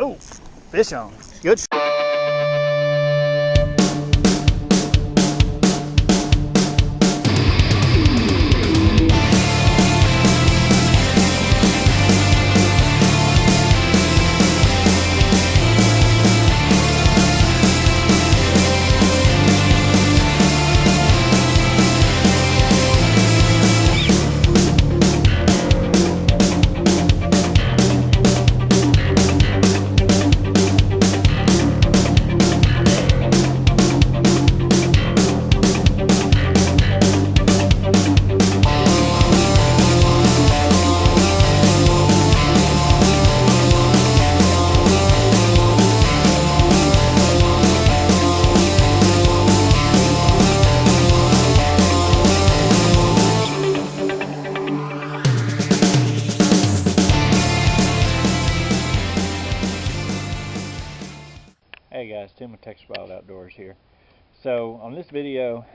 Oh, fish on. Good. Hey guys, Tim with Texas Wild Outdoors here. So on this video,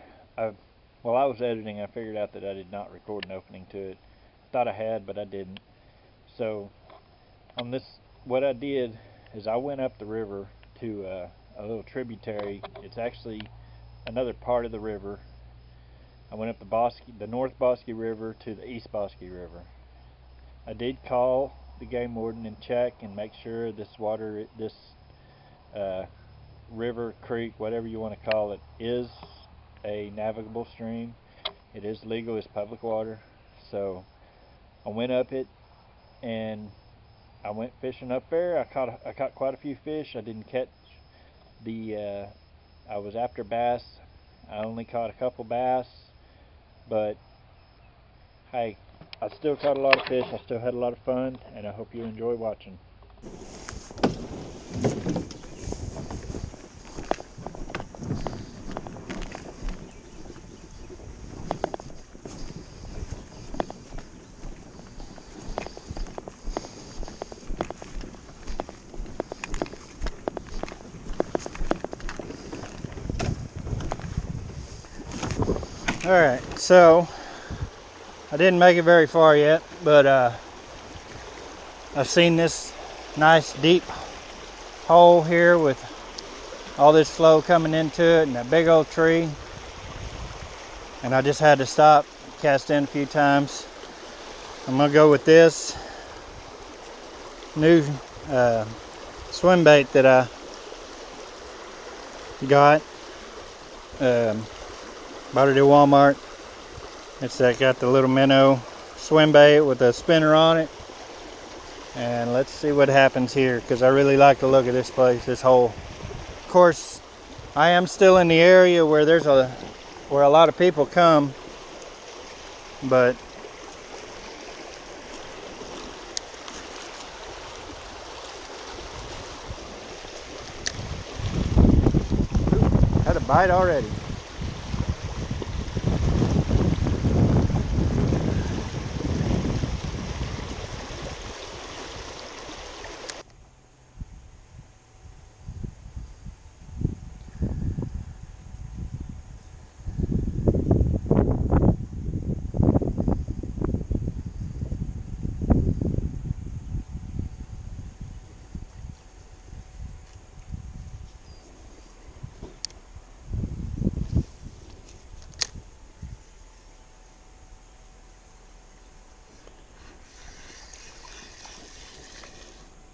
while I was editing, I figured out that I did not record an opening to it. Thought I had, but I didn't. So on this, what I did is I went up the river to a little tributary. It's actually another part of the river. I went up the North Bosque River to the East Bosque River. I did call the game warden and check and make sure this river, creek, whatever you want to call it, is a navigable stream. It is legal, it's public water. So I went up it and I went fishing up there. I caught quite a few fish. I didn't catch I was after bass. I only caught a couple bass, but hey, I still caught a lot of fish. I still had a lot of fun, and I hope you enjoy watching. Alright, so I didn't make it very far yet, but I've seen this nice deep hole here with all this flow coming into it and a big old tree, and I just had to stop, cast in a few times. I'm gonna go with this new swim bait that I got. Bought it at Walmart. It's got the little minnow swim bait with a spinner on it. And let's see what happens here, because I really like the look of this place, this hole. Of course, I am still in the area where where a lot of people come, but had a bite already.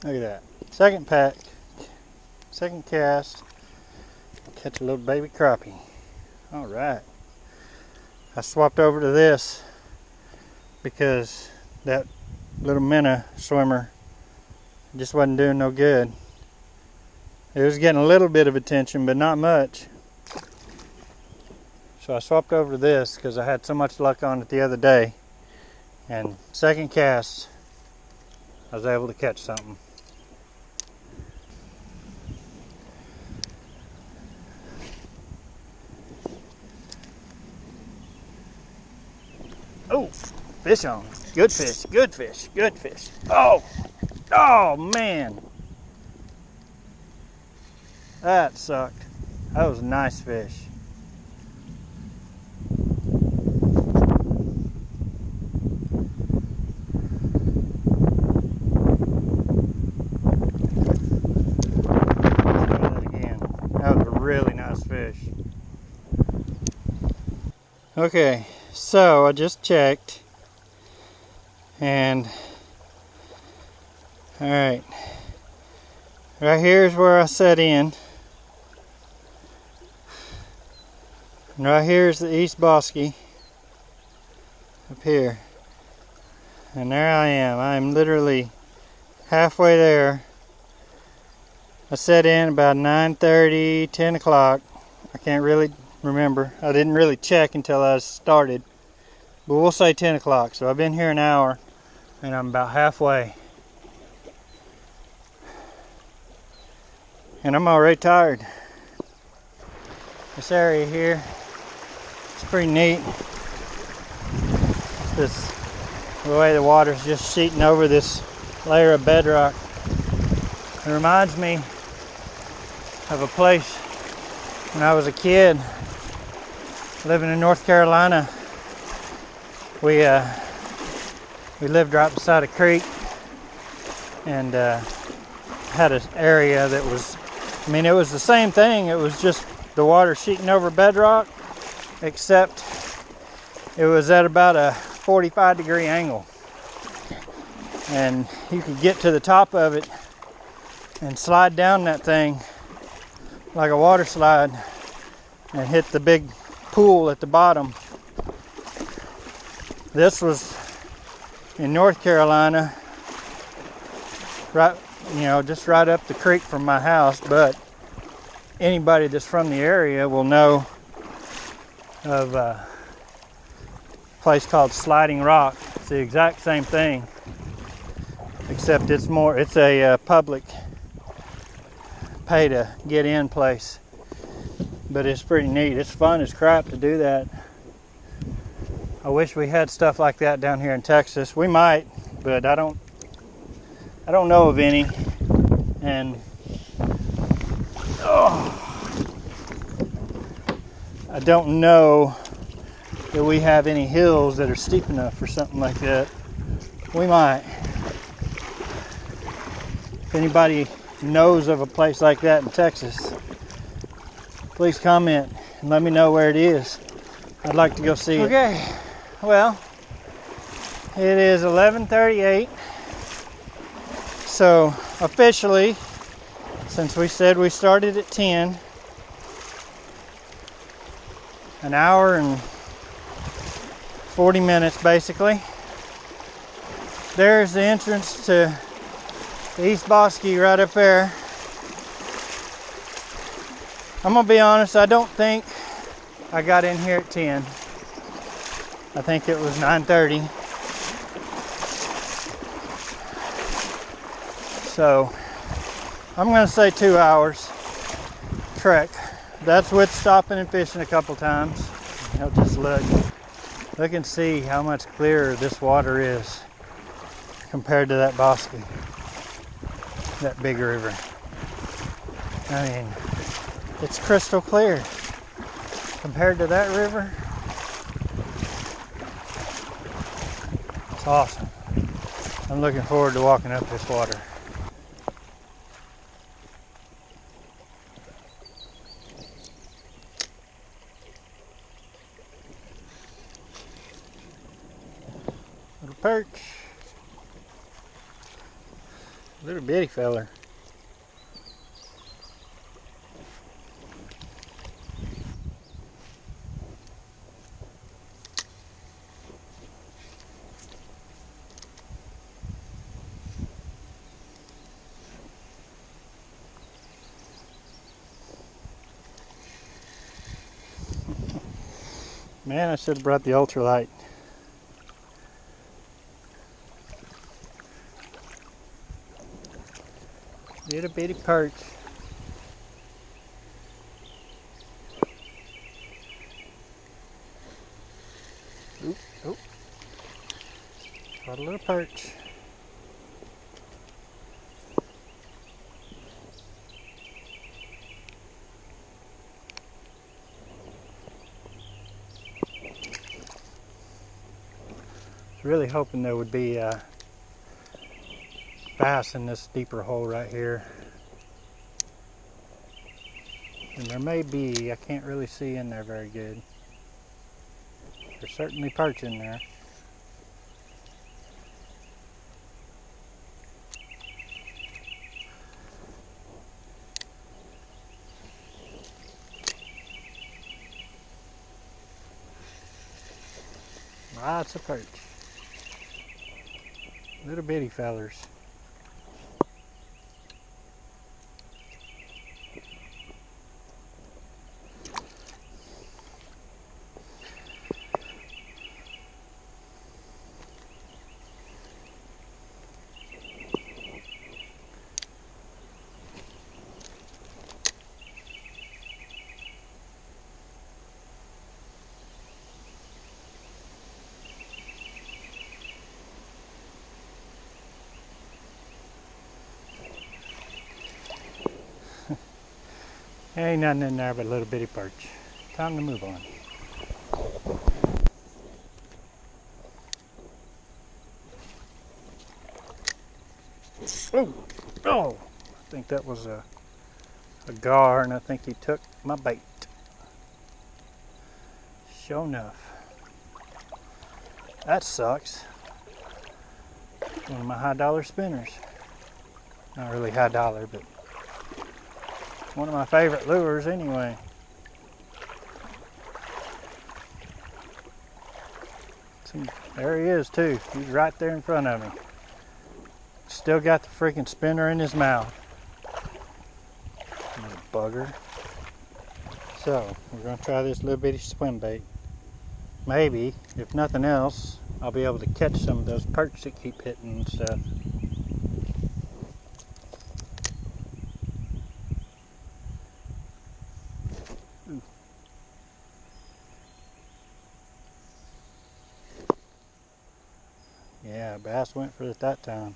Look at that. Second pack, second cast, catch a little baby crappie. All right. I swapped over to this because that little minnow swimmer just wasn't doing no good. It was getting a little bit of attention, but not much. So I swapped over to this because I had so much luck on it the other day. And second cast, I was able to catch something. Oh, fish on. Good fish, good fish, good fish. Oh, oh man. That sucked. That was a nice fish. Okay, so I just checked, and alright, right here is where I set in, and right here is the East Bosque, up here, and there I am. I'm literally halfway there. I set in about 9:30, 10 o'clock. I can't really remember. I didn't really check until I started, but we'll say 10 o'clock. So I've been here an hour, and I'm about halfway. And I'm already tired. This area here, it's pretty neat. This, the way the water's just sheeting over this layer of bedrock. It reminds me of a place when I was a kid living in North Carolina. We lived right beside a creek, and had an area that was, I mean, it was the same thing. It was just the water sheeting over bedrock, except it was at about a 45-degree angle, and you could get to the top of it and slide down that thing like a water slide and hit the big pool at the bottom. This was in North Carolina, right, you know, just right up the creek from my house, but anybody that's from the area will know of a place called Sliding Rock. It's the exact same thing, except it's a public pay to get in place, but it's pretty neat. It's fun as crap to do that. I wish we had stuff like that down here in Texas. We might, but I don't know of any. And I don't know that we have any hills that are steep enough for something like that. We might. If anybody knows of a place like that in Texas, please comment and let me know where it is. I'd like to go see it. Okay, well, it is 11:38. So officially, since we said we started at 10, an hour and 40 minutes basically. There's the entrance to the East Bosque right up there. I'm gonna be honest, I don't think I got in here at 10. I think it was 9:30. So I'm gonna say 2 hours trek. That's with stopping and fishing a couple times. I'll just look and see how much clearer this water is compared to that bosque, that big river. I mean, it's crystal clear compared to that river. It's awesome. I'm looking forward to walking up this water. Little perch. Little bitty feller. Man, I should have brought the ultralight. Little bitty perch. Oop, oop. Got a little perch. I was really hoping there would be bass in this deeper hole right here. And there may be, I can't really see in there very good. There's certainly perch in there. Lots of perch. Little bitty fellers. Ain't nothing in there but a little bitty perch. Time to move on. Oh, oh! I think that was a gar, and I think he took my bait. Sure enough. That sucks. One of my high dollar spinners. Not really high dollar, but one of my favorite lures anyway. There he is too. He's right there in front of me. Still got the freaking spinner in his mouth. Little bugger. So, we're going to try this little bitty swim bait. Maybe, if nothing else, I'll be able to catch some of those perch that keep hitting and stuff. Ooh. Yeah, bass went for it that time.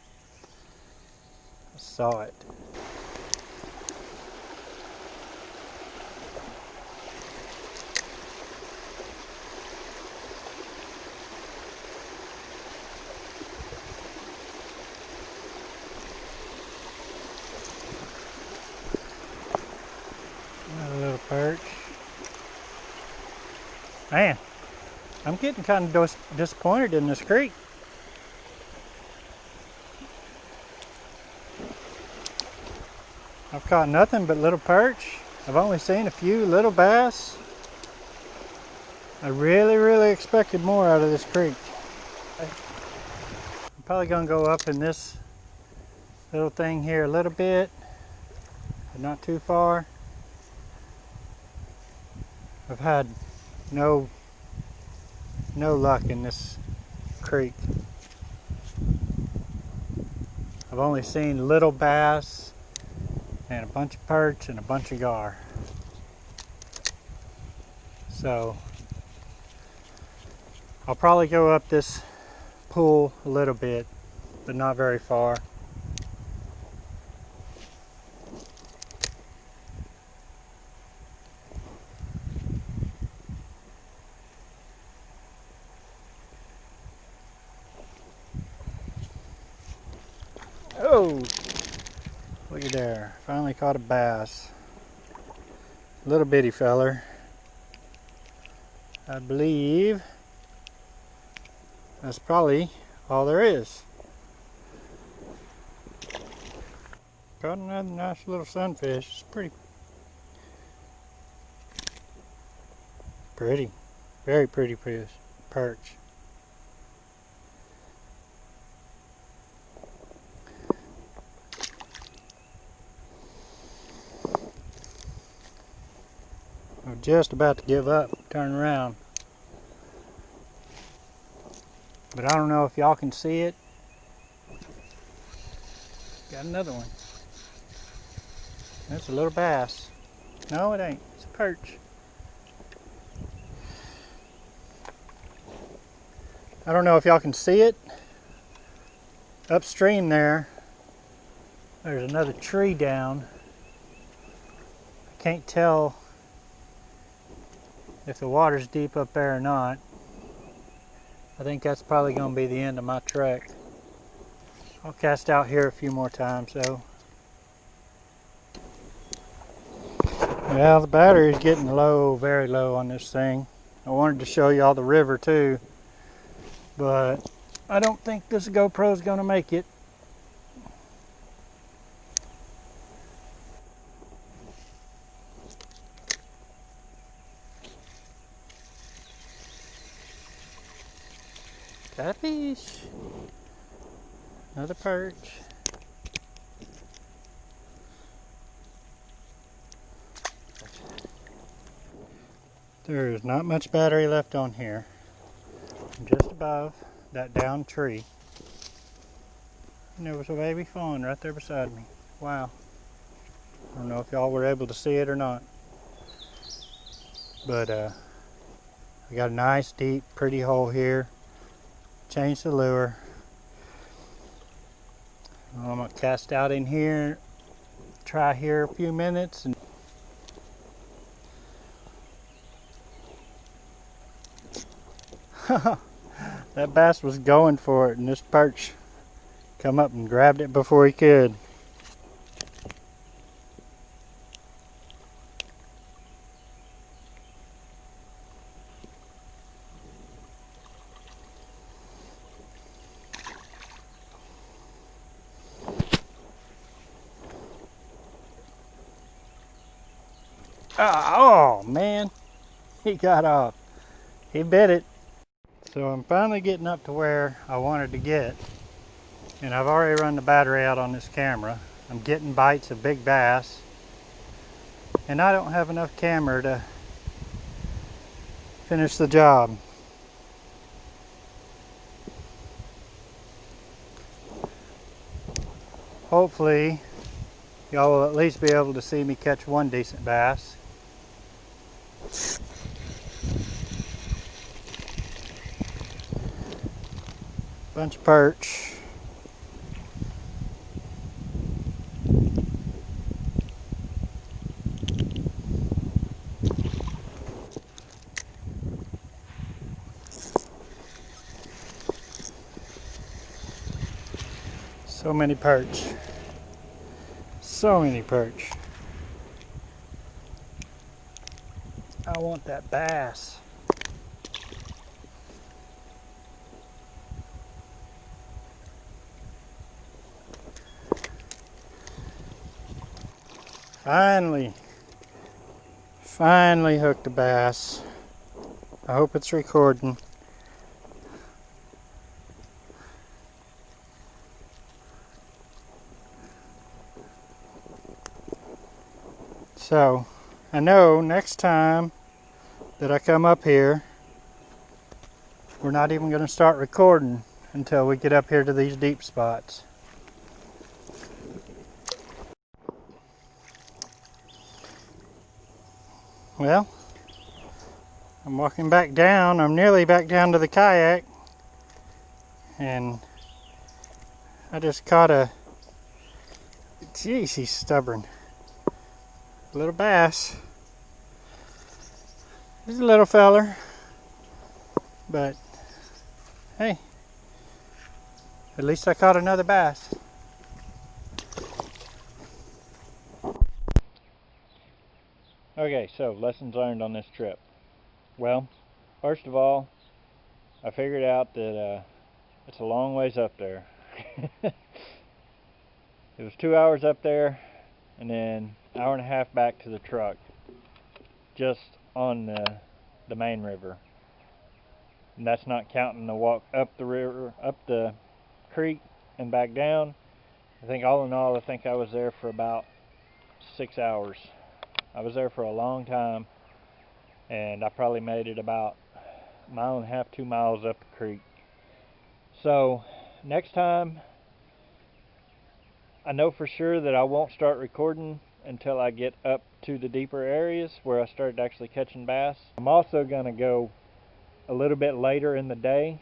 I saw it. Another little perch. Man, I'm getting kind of disappointed in this creek. I've caught nothing but little perch. I've only seen a few little bass. I really expected more out of this creek. I'm probably gonna go up in this little thing here a little bit, but not too far. I've had no luck in this creek. I've only seen little bass and a bunch of perch and a bunch of gar. So I'll probably go up this pool a little bit, but not very far. Oh! Look at there, finally caught a bass. Little bitty feller. I believe that's probably all there is. Caught another nice little sunfish. It's pretty, very pretty fish, perch. I'm just about to give up, turn around. But I don't know if y'all can see it. Got another one. That's a little bass. No, it ain't. It's a perch. I don't know if y'all can see it. Upstream there's another tree down. I can't tell if the water's deep up there or not. I think that's probably going to be the end of my trek. I'll cast out here a few more times though. Well, the battery's getting low, very low on this thing. I wanted to show you all the river too, but I don't think this GoPro is going to make it. Catfish. Another perch. There is not much battery left on here. I'm just above that downed tree. And there was a baby fawn right there beside me. Wow. I don't know if y'all were able to see it or not. But I got a nice deep pretty hole here. Changed the lure. I'm going to cast out in here. Try here a few minutes. And that bass was going for it, and this perch come up and grabbed it before he could. Oh man, he got off. He bit it. So I'm finally getting up to where I wanted to get, and I've already run the battery out on this camera. I'm getting bites of big bass, and I don't have enough camera to finish the job. Hopefully y'all will at least be able to see me catch one decent bass. Bunch of perch. So many perch. So many perch. I want that bass. Finally hooked a bass. I hope it's recording. So, I know next time that I come up here, we're not even going to start recording until we get up here to these deep spots. Well, I'm walking back down. I'm nearly back down to the kayak, and I just caught a, geez, he's stubborn, little bass. He's a little feller, but hey, at least I caught another bass. Okay, so lessons learned on this trip. Well, first of all, I figured out that it's a long ways up there. It was 2 hours up there and then an hour and a half back to the truck, just on the main river. And that's not counting the walk up the river, up the creek and back down. I think all in all, I think I was there for about 6 hours. I was there for a long time, and I probably made it about a mile and a half, 2 miles up the creek. So next time, I know for sure that I won't start recording until I get up to the deeper areas where I started actually catching bass. I'm also going to go a little bit later in the day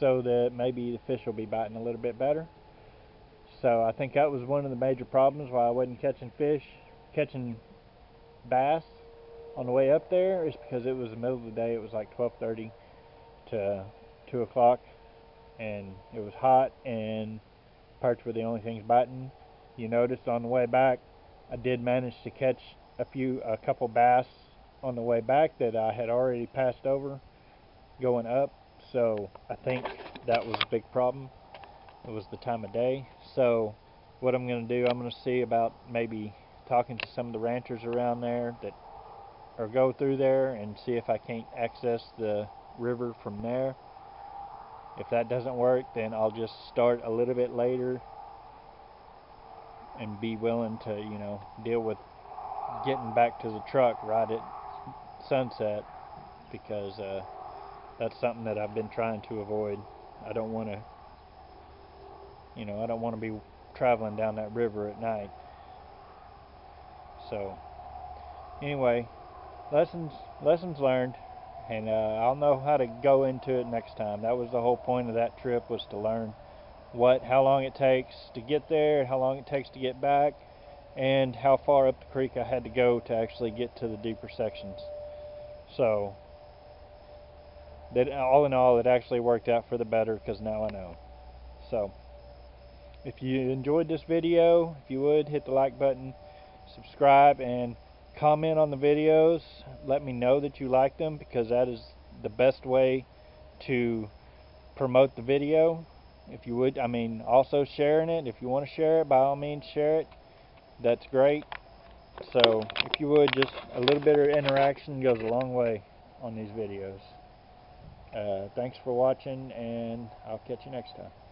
so that maybe the fish will be biting a little bit better. So I think that was one of the major problems why I wasn't catching bass on the way up there, is because it was the middle of the day. It was like 12:30 to 2 o'clock, and it was hot, and perch were the only things biting. You noticed on the way back, I did manage to catch a couple bass on the way back that I had already passed over going up, so I think that was a big problem. It was the time of day. So what I'm going to do, I'm going to see about maybe talking to some of the ranchers around there that, or go through there and see if I can't access the river from there. If that doesn't work, then I'll just start a little bit later and be willing to, you know, deal with getting back to the truck right at sunset, because that's something that I've been trying to avoid. I don't want to, you know, I don't want to be traveling down that river at night. So anyway, lessons learned, and I'll know how to go into it next time. That was the whole point of that trip, was to learn how long it takes to get there, how long it takes to get back, and how far up the creek I had to go to actually get to the deeper sections. So that, all in all, it actually worked out for the better, because now I know. So if you enjoyed this video, if you would, hit the like button, subscribe, and comment on the videos. Let me know that you like them, because that is the best way to promote the video. If you would, I mean, also sharing it. If you want to share it, by all means share it. That's great. So if you would, just a little bit of interaction goes a long way on these videos. Thanks for watching, and I'll catch you next time.